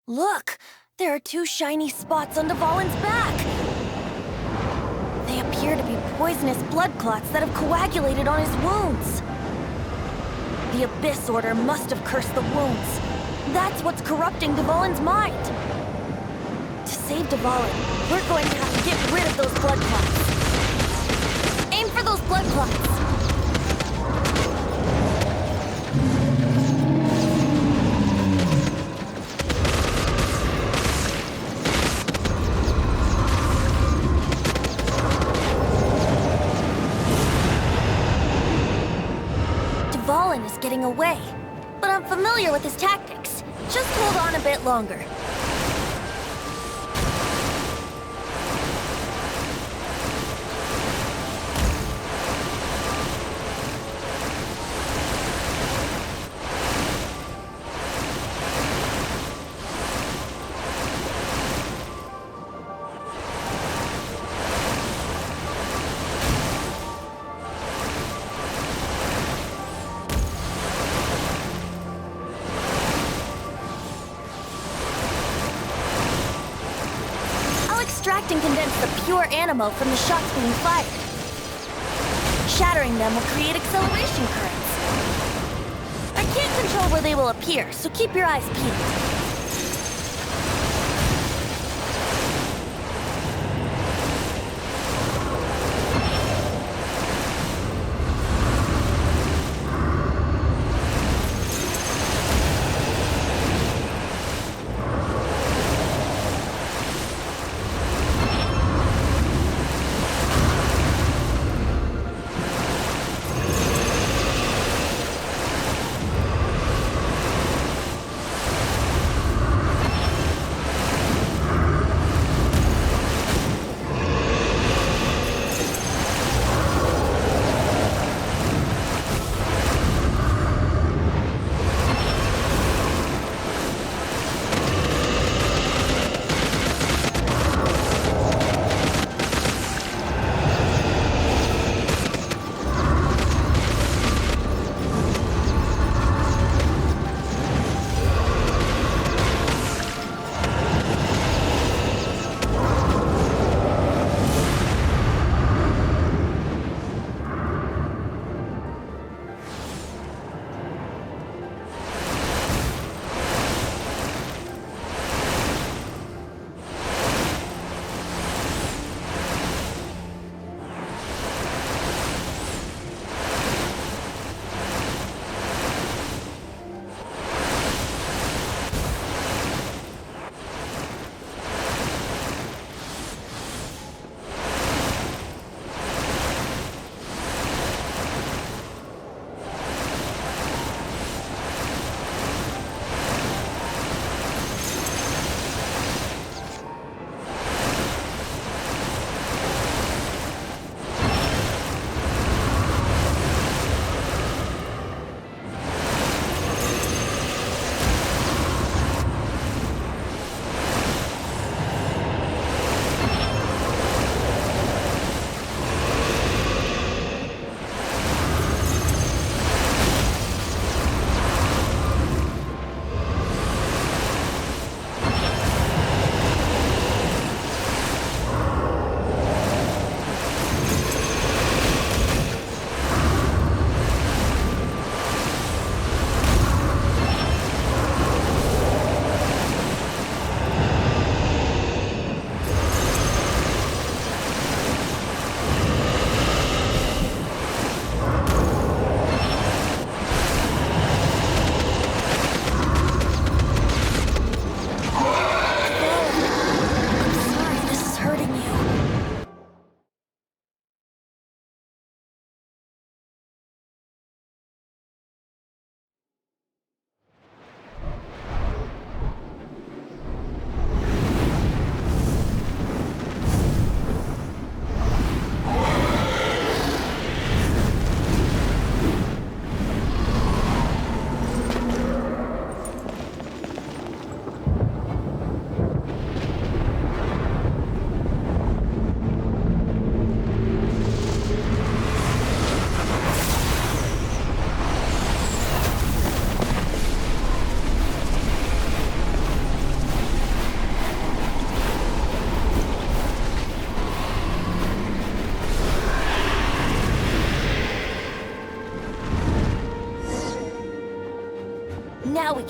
Look! There are two shiny spots on Dvalin's back! They appear to be poisonous blood clots that have coagulated on his wounds. The Abyss Order must have cursed the wounds. That's what's corrupting Dvalin's mind. To save Dvalin, we're going to have to get rid of those blood clots. Aim for those blood clots! Dvalin is getting away, but I'm familiar with his tactics. Just hold on a bit longer. Extract and condense the pure animo from the shots being fired. Shattering them will create acceleration currents. I can't control where they will appear, so keep your eyes peeled.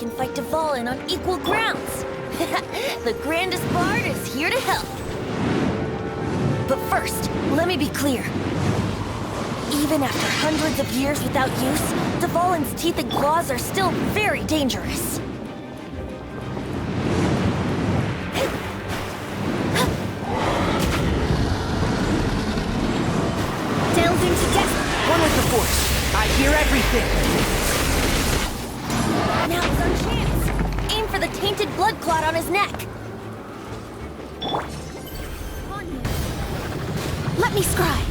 can fight Dvalin on equal grounds. The grandest bard is here to help. But first, let me be clear. Even after hundreds of years without use, Dvalin's teeth and claws are still very dangerous. Delve into death! One with the Force. I hear everything. Now's our chance! Aim for the tainted blood clot on his neck! On you. Let me scry!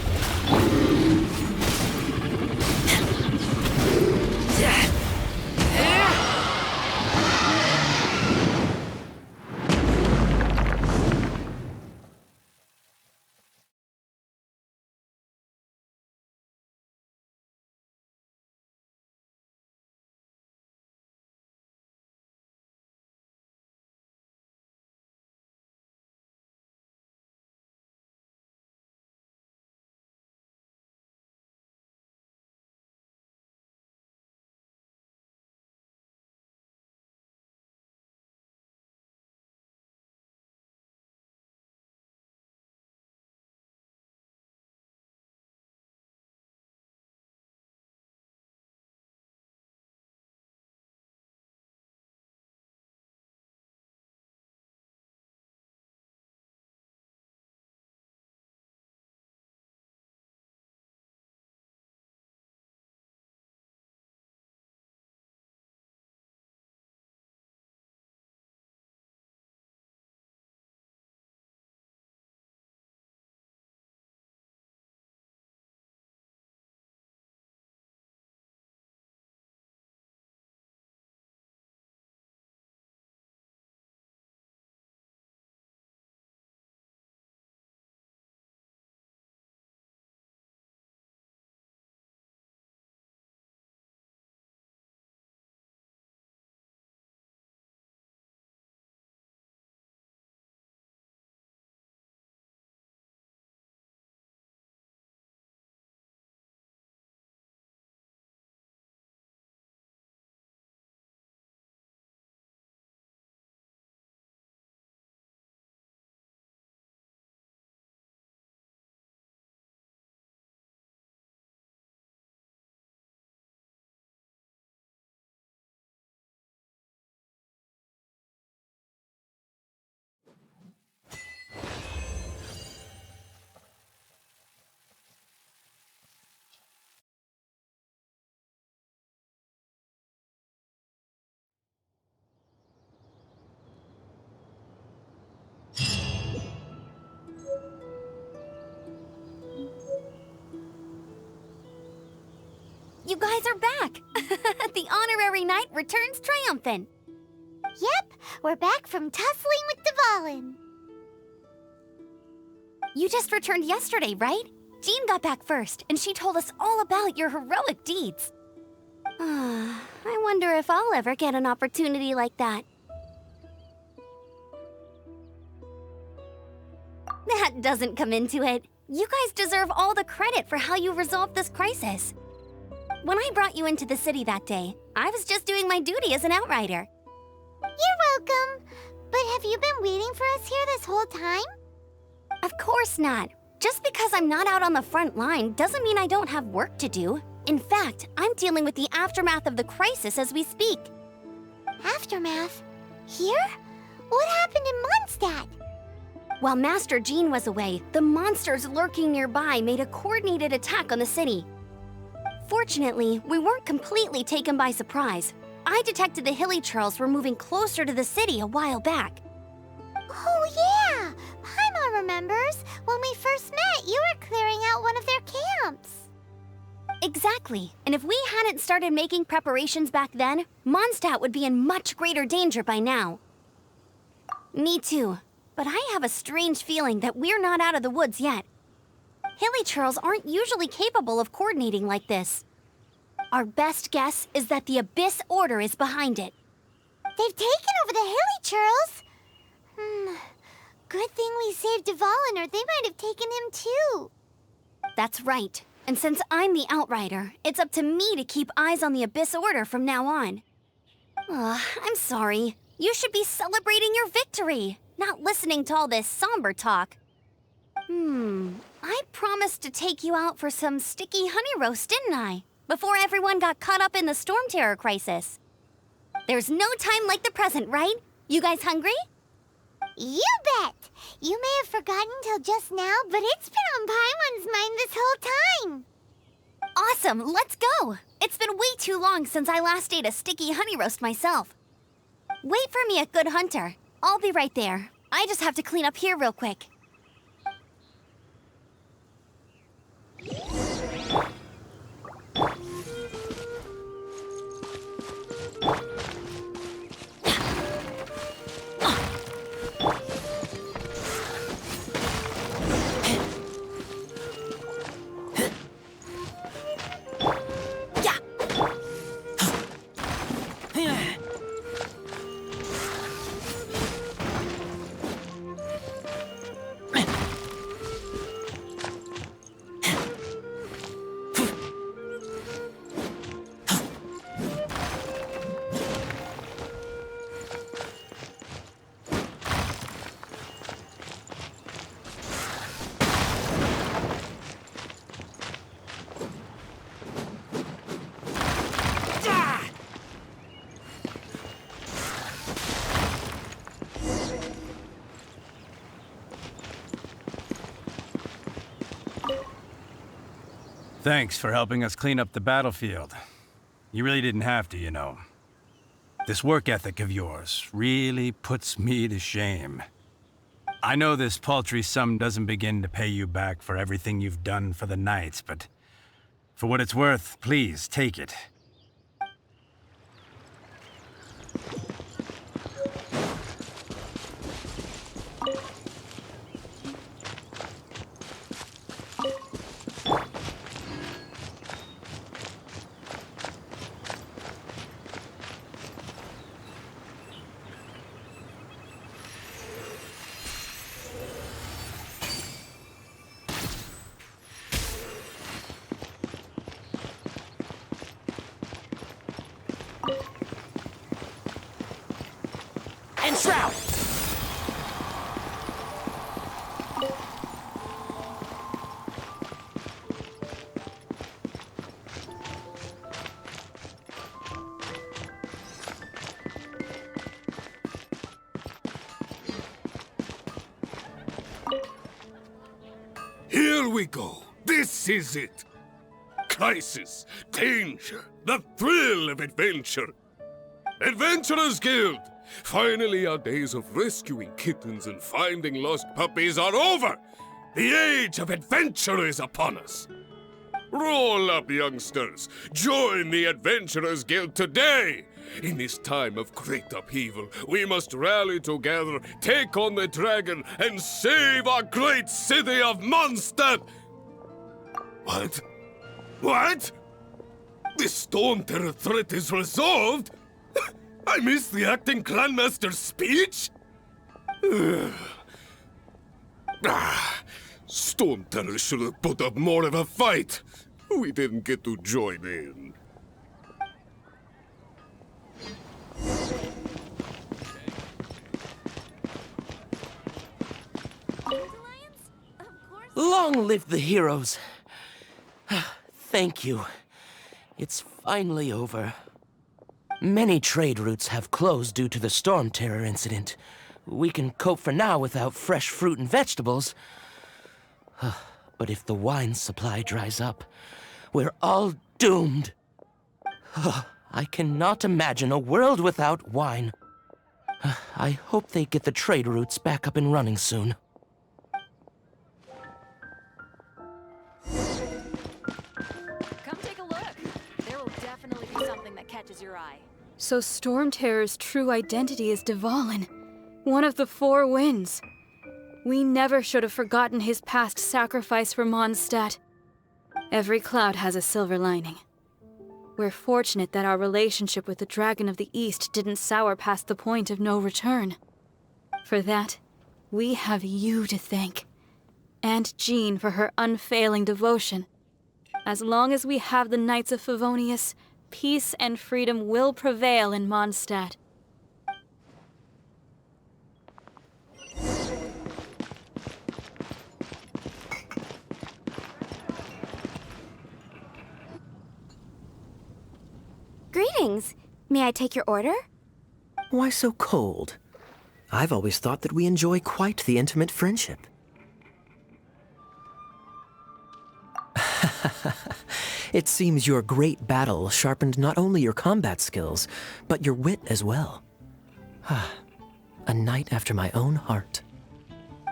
You guys are back! The honorary knight returns triumphant. Yep, we're back from tussling with Dvalin. You just returned yesterday, right? Jean got back first, and she told us all about your heroic deeds. I wonder if I'll ever get an opportunity like that. That doesn't come into it. You guys deserve all the credit for how you resolved this crisis. When I brought you into the city that day, I was just doing my duty as an outrider. You're welcome. But have you been waiting for us here this whole time? Of course not. Just because I'm not out on the front line doesn't mean I don't have work to do. In fact, I'm dealing with the aftermath of the crisis as we speak. Aftermath? Here? What happened in Mondstadt? While Master Jean was away, the monsters lurking nearby made a coordinated attack on the city. Fortunately, we weren't completely taken by surprise. I detected the Hilly Churls were moving closer to the city a while back. Oh yeah! Paimon remembers. When we first met, you were clearing out one of their camps. Exactly. And if we hadn't started making preparations back then, Mondstadt would be in much greater danger by now. Me too. But I have a strange feeling that we're not out of the woods yet. Hilly Churls aren't usually capable of coordinating like this. Our best guess is that the Abyss Order is behind it. They've taken over the Hilly Churls? Good thing we saved Dvalin, or they might have taken him too. That's right. And since I'm the Outrider, it's up to me to keep eyes on the Abyss Order from now on. I'm sorry. You should be celebrating your victory, not listening to all this somber talk. I promised to take you out for some sticky honey roast, didn't I? Before everyone got caught up in the storm terror crisis. There's no time like the present, right? You guys hungry? You bet! You may have forgotten till just now, but it's been on Paimon's mind this whole time. Awesome, let's go! It's been way too long since I last ate a sticky honey roast myself. Wait for me at Good Hunter. I'll be right there. I just have to clean up here real quick. Thanks for helping us clean up the battlefield. You really didn't have to, you know. This work ethic of yours really puts me to shame. I know this paltry sum doesn't begin to pay you back for everything you've done for the Knights, but for what it's worth, please take it. And Shroud! Here we go. This is it. Crisis, danger, the thrill of adventure. Adventurers Guild! Finally, our days of rescuing kittens and finding lost puppies are over! The age of adventure is upon us! Roll up, youngsters! Join the Adventurers Guild today! In this time of great upheaval, we must rally together, take on the dragon, and save our great city of Mondstadt! What? What? The Storm Terror threat is resolved? I missed the acting clanmaster's speech? Storm Terror should have put up more of a fight. We didn't get to join in. Long live the heroes. Thank you. It's finally over. Many trade routes have closed due to the Storm Terror incident. We can cope for now without fresh fruit and vegetables. But if the wine supply dries up, we're all doomed. I cannot imagine a world without wine. I hope they get the trade routes back up and running soon. Come take a look. There will definitely be something that catches your eye. So Storm Terror's true identity is Dvalin, one of the Four Winds. We never should have forgotten his past sacrifice for Mondstadt. Every cloud has a silver lining. We're fortunate that our relationship with the Dragon of the East didn't sour past the point of no return. For that, we have you to thank. And Jean for her unfailing devotion. As long as we have the Knights of Favonius, peace and freedom will prevail in Mondstadt. Greetings. May I take your order? Why so cold? I've always thought that we enjoy quite the intimate friendship. It seems your great battle sharpened not only your combat skills, but your wit as well. A knight after my own heart.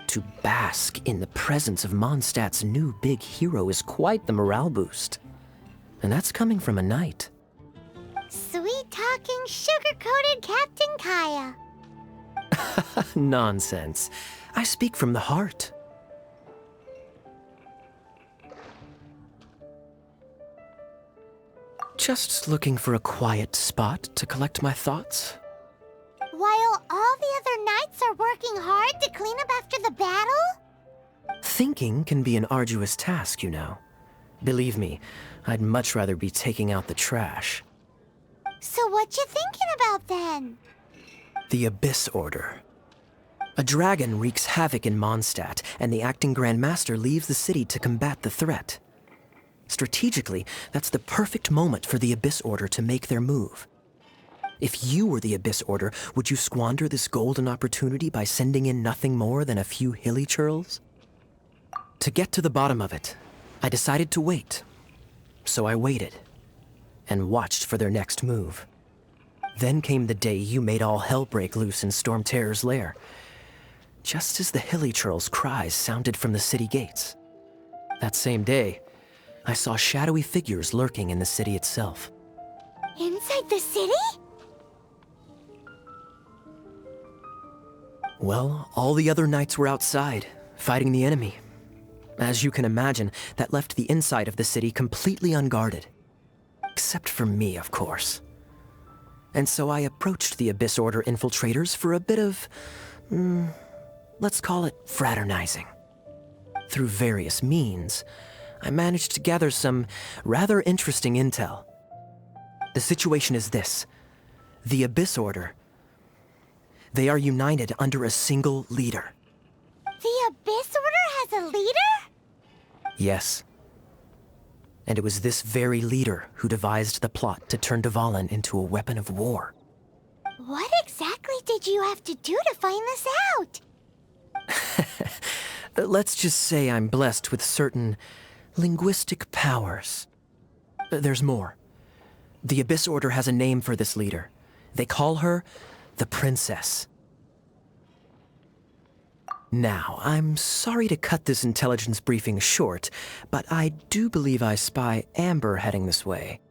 To bask in the presence of Mondstadt's new big hero is quite the morale boost. And that's coming from a knight. Sweet-talking, sugar-coated Captain Kaya. Nonsense. I speak from the heart. Just looking for a quiet spot to collect my thoughts. While all the other knights are working hard to clean up after the battle? Thinking can be an arduous task, you know. Believe me, I'd much rather be taking out the trash. So what you thinking about then? The Abyss Order. A dragon wreaks havoc in Mondstadt, and the acting Grand Master leaves the city to combat the threat. Strategically, that's the perfect moment for the Abyss Order to make their move. If you were the Abyss Order, would you squander this golden opportunity by sending in nothing more than a few hilly churls? To get to the bottom of it, I decided to wait. So I waited, and watched for their next move. Then came the day you made all hell break loose in Storm Terror's lair, just as the hilly churls' cries sounded from the city gates. That same day, I saw shadowy figures lurking in the city itself. Inside the city? Well, all the other knights were outside, fighting the enemy. As you can imagine, that left the inside of the city completely unguarded. Except for me, of course. And so I approached the Abyss Order infiltrators for a bit of, let's call it fraternizing. Through various means, I managed to gather some rather interesting intel. The situation is this. The Abyss Order, they are united under a single leader. The Abyss Order has a leader? Yes. And it was this very leader who devised the plot to turn Dvalin into a weapon of war. What exactly did you have to do to find this out? Let's just say I'm blessed with certain linguistic powers. There's more. The Abyss Order has a name for this leader. They call her the Princess. Now, I'm sorry to cut this intelligence briefing short, but I do believe I spy Amber heading this way.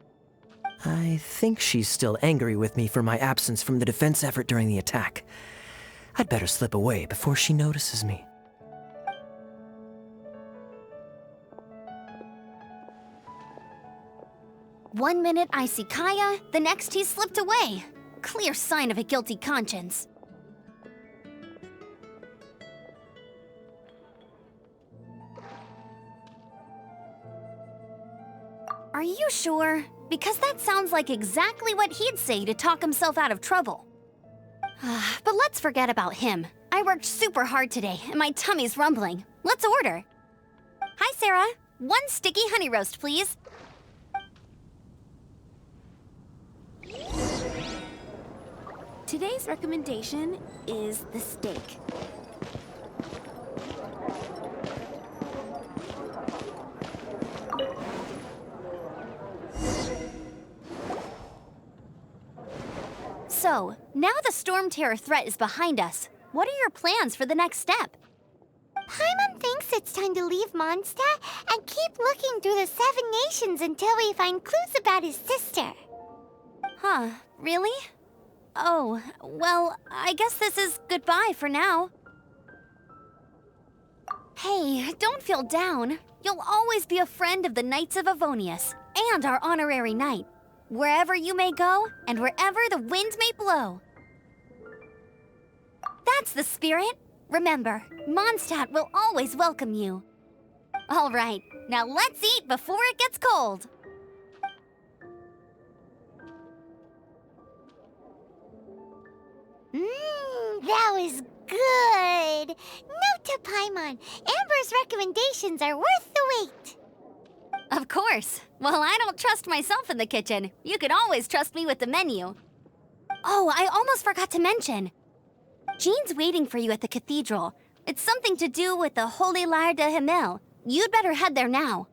I think she's still angry with me for my absence from the defense effort during the attack. I'd better slip away before she notices me. One minute I see Kaya, the next he's slipped away. Clear sign of a guilty conscience. Are you sure? Because that sounds like exactly what he'd say to talk himself out of trouble. But let's forget about him. I worked super hard today, and my tummy's rumbling. Let's order. Hi, Sarah. 1 sticky honey roast, please. Today's recommendation is the steak. So, now the Storm Terror threat is behind us. What are your plans for the next step? Paimon thinks it's time to leave Mondstadt and keep looking through the 7 nations until we find clues about his sister. Huh, really? Oh, well, I guess this is goodbye for now. Hey, don't feel down. You'll always be a friend of the Knights of Avonius, and our honorary knight. Wherever you may go, and wherever the wind may blow. That's the spirit. Remember, Mondstadt will always welcome you. All right, now let's eat before it gets cold. That was good. Note to Paimon, Amber's recommendations are worth the wait. Of course. Well, I don't trust myself in the kitchen. You can always trust me with the menu. Oh, I almost forgot to mention. Jean's waiting for you at the cathedral. It's something to do with the Holy Lyre de Himmel. You'd better head there now.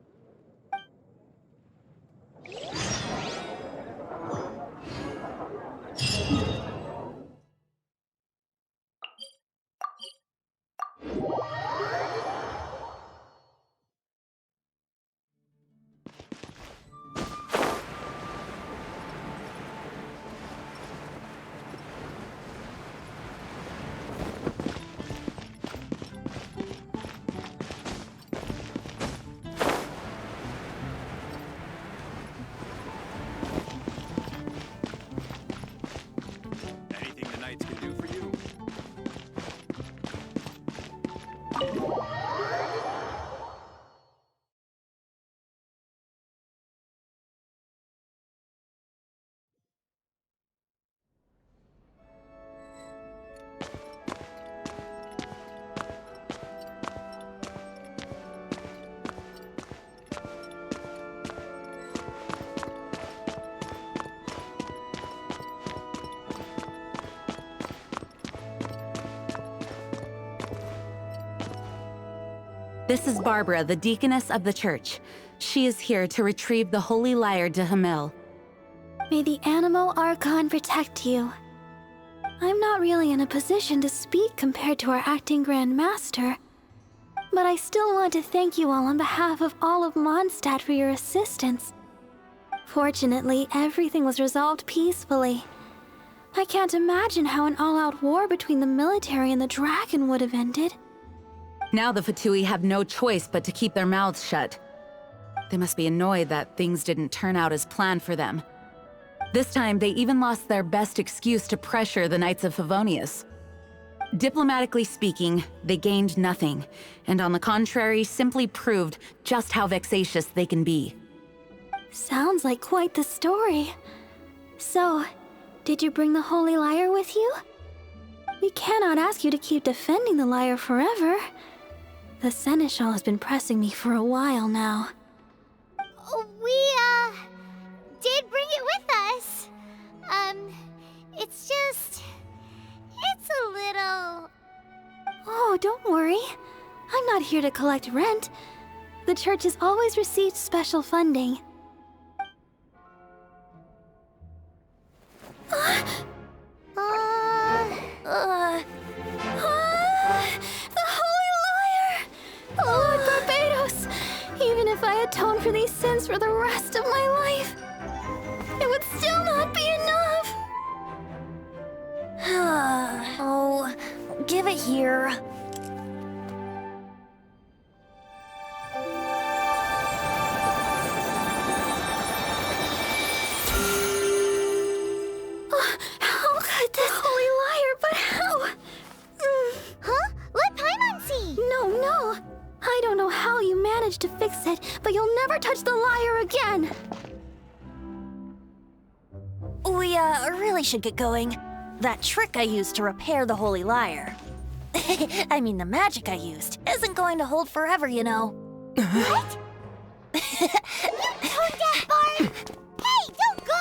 Anything the Knights can do for you? This is Barbara, the deaconess of the church. She is here to retrieve the Holy Lyre de Himmel. May the Animal Archon protect you. I'm not really in a position to speak compared to our acting Grand Master, but I still want to thank you all on behalf of all of Mondstadt for your assistance. Fortunately, everything was resolved peacefully. I can't imagine how an all-out war between the military and the dragon would have ended. Now the Fatui have no choice but to keep their mouths shut. They must be annoyed that things didn't turn out as planned for them. This time, they even lost their best excuse to pressure the Knights of Favonius. Diplomatically speaking, they gained nothing, and on the contrary, simply proved just how vexatious they can be. Sounds like quite the story. So, did you bring the Holy Lyre with you? We cannot ask you to keep defending the lyre forever. The Seneschal has been pressing me for a while now. We, did bring it with us. It's a little... Oh, don't worry. I'm not here to collect rent. The church has always received special funding. The Holy Lyre! Lord Barbados! Even if I atone for these sins for the rest of my life, it would still not be enough! Oh, give it here. How could this Holy Lyre, but how? Huh? Let Paimon see! No. I don't know how you managed to fix it, but you'll never touch the lyre again! We, really should get going. That trick I used to repair the Holy Lyre. I mean, the magic I used isn't going to hold forever, you know. What? You tone-deaf bard! Hey, don't go!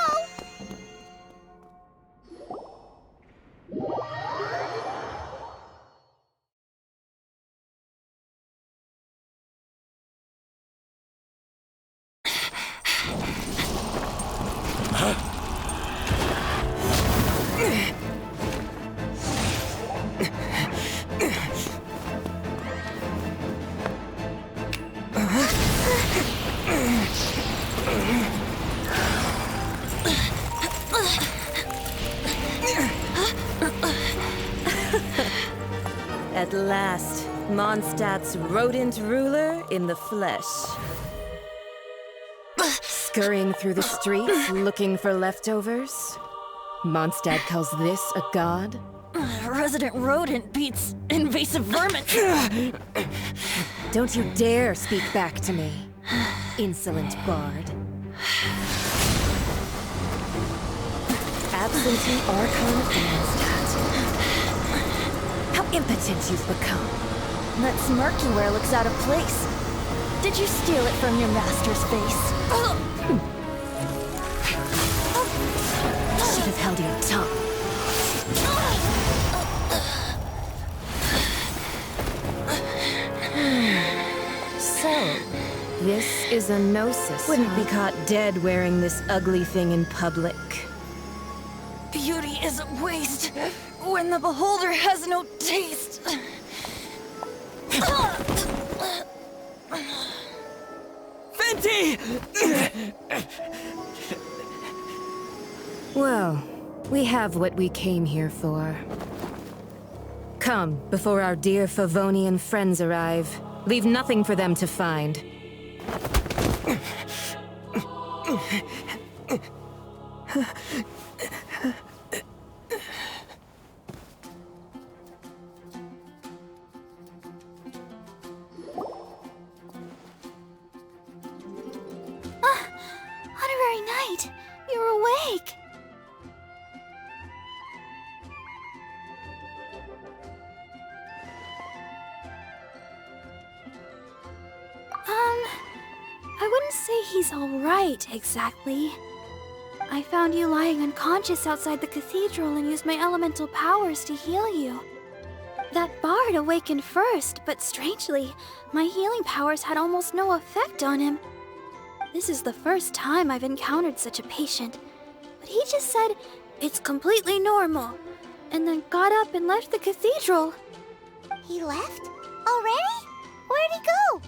At last, Mondstadt's rodent ruler in the flesh. Scurrying through the streets looking for leftovers? Mondstadt calls this a god? Resident rodent beats invasive vermin. Don't you dare speak back to me, insolent bard. Absentee Archon of Mondstadt. impotent you've become. That smirk you wear looks out of place. Did you steal it from your master's face? Should have held your tongue. So, this is a gnosis. Wouldn't be caught dead wearing this ugly thing in public. Beauty isn't waste when the beholder has no taste. Fenty! Well, we have what we came here for. Come, before our dear Favonian friends arrive. Leave nothing for them to find. Honorary Knight, you're awake. I wouldn't say he's all right, exactly. I found you lying unconscious outside the cathedral and used my elemental powers to heal you. That bard awakened first, but strangely, my healing powers had almost no effect on him. This is the first time I've encountered such a patient, but he just said it's completely normal, and then got up and left the cathedral. He left? Already? Where'd he go?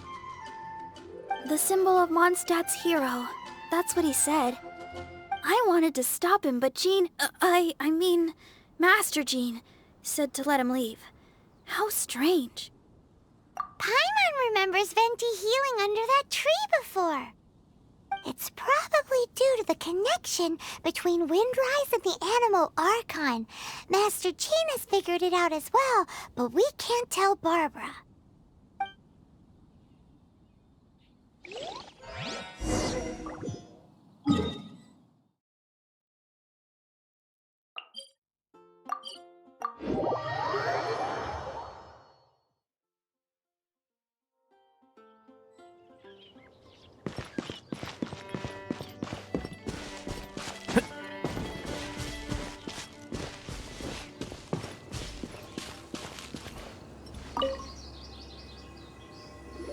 The symbol of Mondstadt's hero. That's what he said. I wanted to stop him, but Jean, I mean, Master Jean, said to let him leave. How strange. Paimon remembers Venti healing under that tree before. It's probably due to the connection between Windrise and the Animal Archon. Master Jean has figured it out as well, but we can't tell Barbara.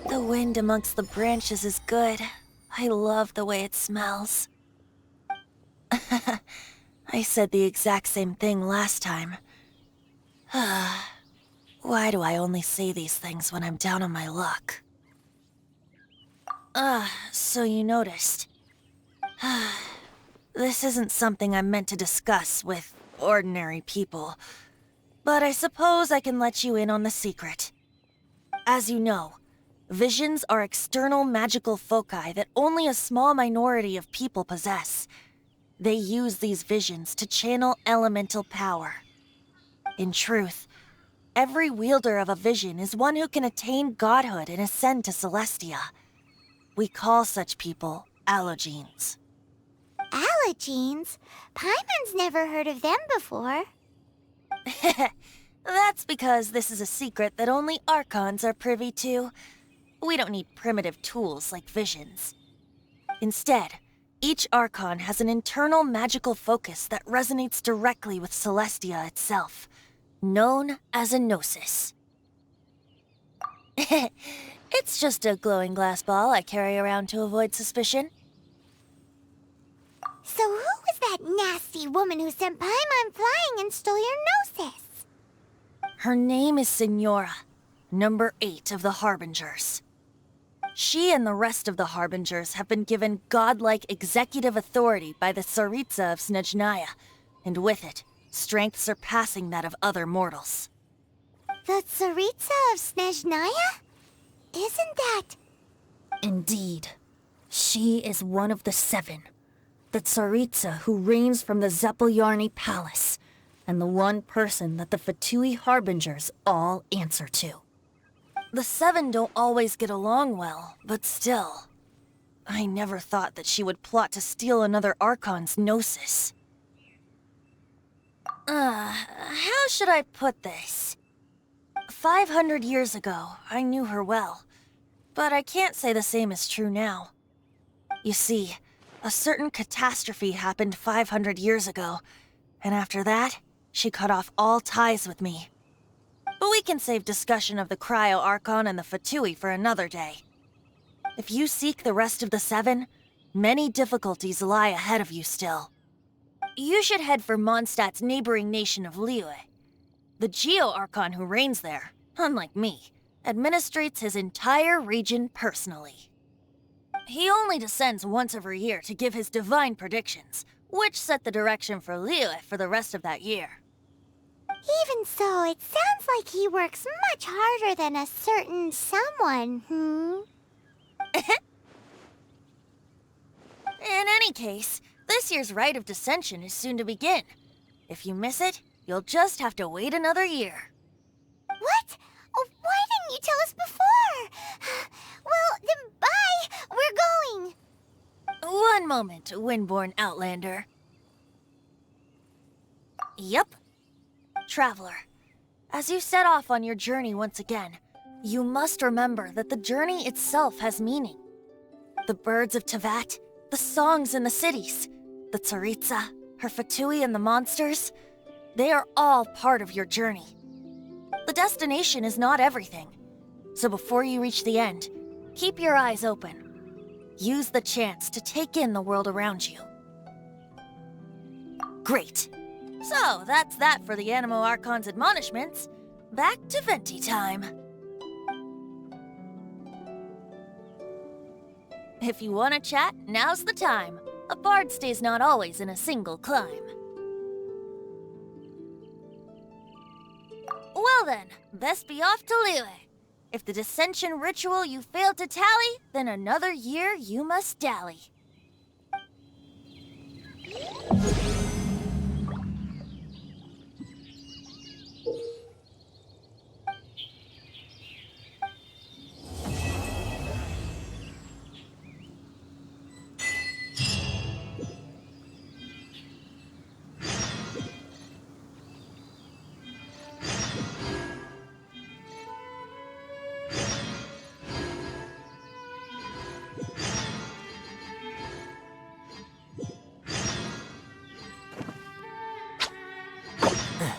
The wind amongst the branches is good. I love the way it smells. I said the exact same thing last time. Why do I only say these things when I'm down on my luck? So you noticed. This isn't something I'm meant to discuss with ordinary people, but I suppose I can let you in on the secret. As you know, visions are external magical foci that only a small minority of people possess. They use these visions to channel elemental power. In truth, every wielder of a vision is one who can attain godhood and ascend to Celestia. We call such people allogenes. Allogenes? Paimon's never heard of them before. That's because this is a secret that only Archons are privy to. We don't need primitive tools like visions. Instead, each Archon has an internal magical focus that resonates directly with Celestia itself, known as a gnosis. It's just a glowing glass ball I carry around to avoid suspicion. So who was that nasty woman who sent Paimon flying and stole your gnosis? Her name is Signora, number 8 of the Harbingers. She and the rest of the Harbingers have been given godlike executive authority by the Tsaritsa of Snezhnaya, and with it, strength surpassing that of other mortals. The Tsaritsa of Snezhnaya? Isn't that... Indeed. She is one of the 7. The Tsaritsa who reigns from the Zeppeljárny Palace, and the one person that the Fatui Harbingers all answer to. The 7 don't always get along well, but still. I never thought that she would plot to steal another Archon's gnosis. How should I put this? 500 years ago, I knew her well. But I can't say the same is true now. You see, a certain catastrophe happened 500 years ago, and after that, she cut off all ties with me. But we can save discussion of the Cryo Archon and the Fatui for another day. If you seek the rest of the Seven, many difficulties lie ahead of you still. You should head for Mondstadt's neighboring nation of Liyue. The Geo Archon who reigns there, unlike me, administrates his entire region personally. He only descends once every year to give his divine predictions, which set the direction for Liyue for the rest of that year. Even so, it sounds like he works much harder than a certain someone, In any case, this year's Rite of Descension is soon to begin. If you miss it, you'll just have to wait another year. What? Oh, why didn't you tell us before? Well, then bye! We're going! One moment, Windborn Outlander. Yep. Traveler, as you set off on your journey once again, you must remember that the journey itself has meaning. The birds of Tevat, the songs in the cities, the Tsaritsa, her Fatui and the monsters, they are all part of your journey. The destination is not everything, so before you reach the end, keep your eyes open. Use the chance to take in the world around you. Great. So, that's that for the Animo Archon's admonishments. Back to Venti time. If you want to chat, now's the time. A bard stays not always in a single climb. Well then, best be off to Liyue. If the Dissension ritual you failed to tally, then another year you must dally.